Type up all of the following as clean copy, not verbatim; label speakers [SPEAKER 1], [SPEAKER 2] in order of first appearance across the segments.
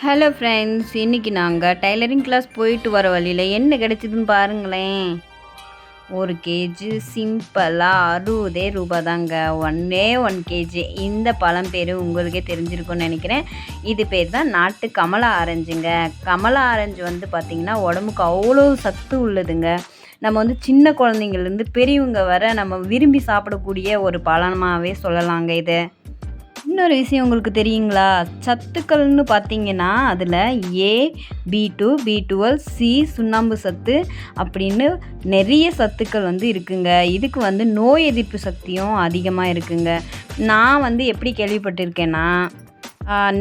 [SPEAKER 1] Hello friends, இன்றைக்கி நாங்கள் tailoring class போயிட்டு வர வழியில் என்ன கிடைச்சிதுன்னு பாருங்களேன். 1 கேஜி சிம்பிளாக 60 ரூபா தாங்க. 1 கேஜி. இந்த பழம் பேர் உங்களுக்கே தெரிஞ்சிருக்கும்னு நினைக்கிறேன். இது பேர் தான் நாட்டு கமலா ஆரஞ்சுங்க. கமலா ஆரஞ்சு வந்து பார்த்திங்கன்னா உடம்புக்கு அவ்வளோ சத்து உள்ளதுங்க. நம்ம வந்து சின்ன குழந்தைங்கள்லேருந்து பெரியவங்க வர நம்ம விரும்பி சாப்பிடக்கூடிய ஒரு பழமாகவே சொல்லலாங்க இதை. இன்னொரு விஷயம் உங்களுக்கு தெரியுங்களா? சத்துக்கள்னு பார்த்தீங்கன்னா அதில் ஏ, B2, B12, சி, சுண்ணாம்பு சத்து அப்படின்னு நிறைய சத்துக்கள் வந்து இருக்குங்க. இதுக்கு வந்து நோய் எதிர்ப்பு சக்தியும் அதிகமாக இருக்குங்க. நான் வந்து எப்படி கேள்விப்பட்டிருக்கேன்னா,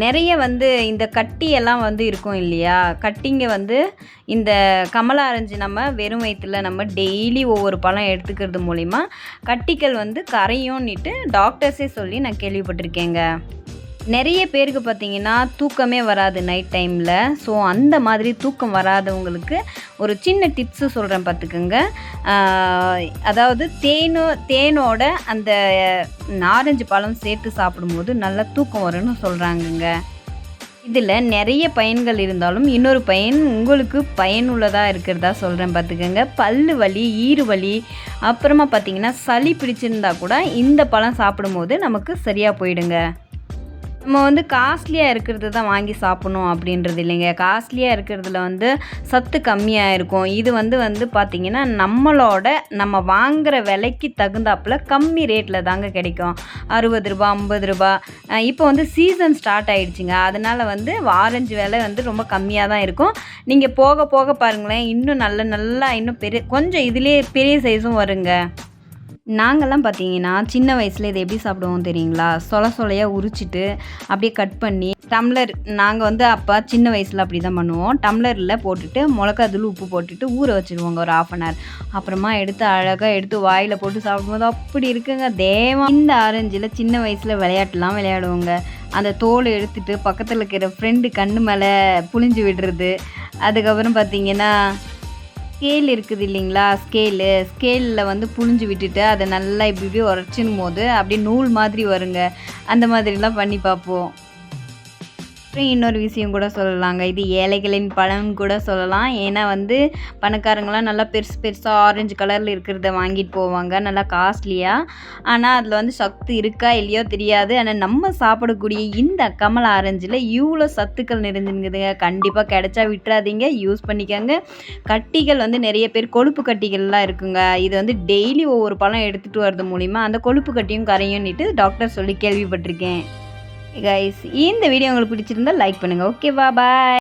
[SPEAKER 1] நிறைய வந்து இந்த கட்டியெல்லாம் வந்து இருக்கும் இல்லையா? கட்டிங்க வந்து இந்த கமலா ஆரஞ்சு நம்ம வெறும் வயித்துல நம்ம டெய்லி ஒவ்வொரு பழம் எடுத்துக்கிறது மூலிமா கட்டிகள் வந்து கரையும்னுட்டு டாக்டர்ஸே சொல்லி நான் கேள்விப்பட்டிருக்கேங்க. நிறைய பேருக்கு பார்த்தீங்கன்னா தூக்கமே வராது நைட் டைமில். ஸோ அந்த மாதிரி தூக்கம் வராதவங்களுக்கு ஒரு சின்ன டிப்ஸு சொல்கிறேன் பார்த்துக்குங்க. அதாவது தேனோட அந்த ஆரஞ்சு பழம் சேர்த்து சாப்பிடும்போது நல்லா தூக்கம் வரும்னு சொல்கிறாங்கங்க. இதில் நிறைய பயன்கள் இருந்தாலும் இன்னொரு பயன் உங்களுக்கு பயனுள்ளதாக இருக்கிறதா சொல்கிறேன் பார்த்துக்கோங்க. பல்லு வலி, ஈறு வலி, அப்புறமா பார்த்திங்கன்னா சளி பிடிச்சிருந்தா கூட இந்த பழம் சாப்பிடும்போது நமக்கு சரியாக போயிடுங்க. நம்ம வந்து காஸ்ட்லியாக இருக்கிறது தான் வாங்கி சாப்பிட்ணும் அப்படின்றது இல்லைங்க. காஸ்ட்லியாக இருக்கிறதுல வந்து சத்து கம்மியாக இருக்கும். இது வந்து பார்த்திங்கன்னா நம்ம வாங்குகிற விலைக்கு தகுந்தாப்பில் கம்மி ரேட்டில் தாங்க கிடைக்கும். 60 ரூபா, 50 ரூபா. இப்போ வந்து சீசன் ஸ்டார்ட் ஆகிடுச்சிங்க. அதனால் வந்து ஆரஞ்சு விலை வந்து ரொம்ப கம்மியாக தான் இருக்கும். நீங்கள் போக போக பாருங்களேன், இன்னும் நல்லா இன்னும் கொஞ்சம் இதுலேயே பெரிய சைஸும் வருங்க. நாங்கள்லாம் பார்த்தீங்கன்னா சின்ன வயசில் இதை எப்படி சாப்பிடுவோம் தெரியுங்களா? சொலையாக உரிச்சிட்டு அப்படியே கட் பண்ணி டம்ளர், நாங்கள் வந்து அப்போ சின்ன வயசில் அப்படி தான் பண்ணுவோம். டம்ளரில் போட்டுட்டு மிளகாத்தூள், உப்பு போட்டுட்டு ஊற வச்சுருவோங்க ஒரு 1/2 அன் ஹவர். அப்புறமா அழகாக எடுத்து வாயில் போட்டு சாப்பிடும்போது அப்படி இருக்குங்க தேவம். இந்த ஆரஞ்சில் சின்ன வயசில் விளையாட்டுலாம் விளையாடுவோங்க. அந்த தோலை எடுத்துகிட்டு பக்கத்தில் இருக்கிற ஃப்ரெண்டு கண்ணு மேலே புழிஞ்சு விடுறது. அதுக்கப்புறம் பார்த்திங்கன்னா ஸ்கேல் இருக்குது இல்லைங்களா? ஸ்கேலில் வந்து புழிஞ்சு விட்டுட்டு அதை நல்லா இப்படி உரைச்சினும் போது அப்படியே நூல் மாதிரி வருங்க. அந்த மாதிரிலாம் பண்ணி பார்ப்போம். அப்புறம் இன்னொரு விஷயம் கூட சொல்லலாங்க. இது ஏழைகளின் பழம்னு கூட சொல்லலாம். ஏன்னா வந்து பணக்காரங்களாம் நல்லா பெருசாக ஆரஞ்சு கலரில் இருக்கிறத வாங்கிட்டு போவாங்க, நல்லா காஸ்ட்லியாக. ஆனால் அதில் வந்து சத்து இருக்கா இல்லையோ தெரியாது. ஆனால் நம்ம சாப்பிடக்கூடிய இந்த கமலா ஆரஞ்சில் இவ்வளோ சத்துக்கள் நிறைஞ்சுங்குதுங்க. கண்டிப்பாக கிடைச்சா விட்டுறாதீங்க, யூஸ் பண்ணிக்கோங்க. கட்டிகள் வந்து நிறைய பேர் கொழுப்பு கட்டிகள்லாம் இருக்குங்க. இது வந்து டெய்லி ஒவ்வொரு பழம் எடுத்துகிட்டு வர்றது மூலிமா அந்த கொழுப்பு கட்டியும் கரையும்னுட்டு டாக்டர் சொல்லி கேள்விப்பட்டிருக்கேன். கைஸ், இந்த வீடியோ உங்களுக்கு பிடிச்சிருந்தா லைக் பண்ணுங்கள். ஓகேவா? பாய்.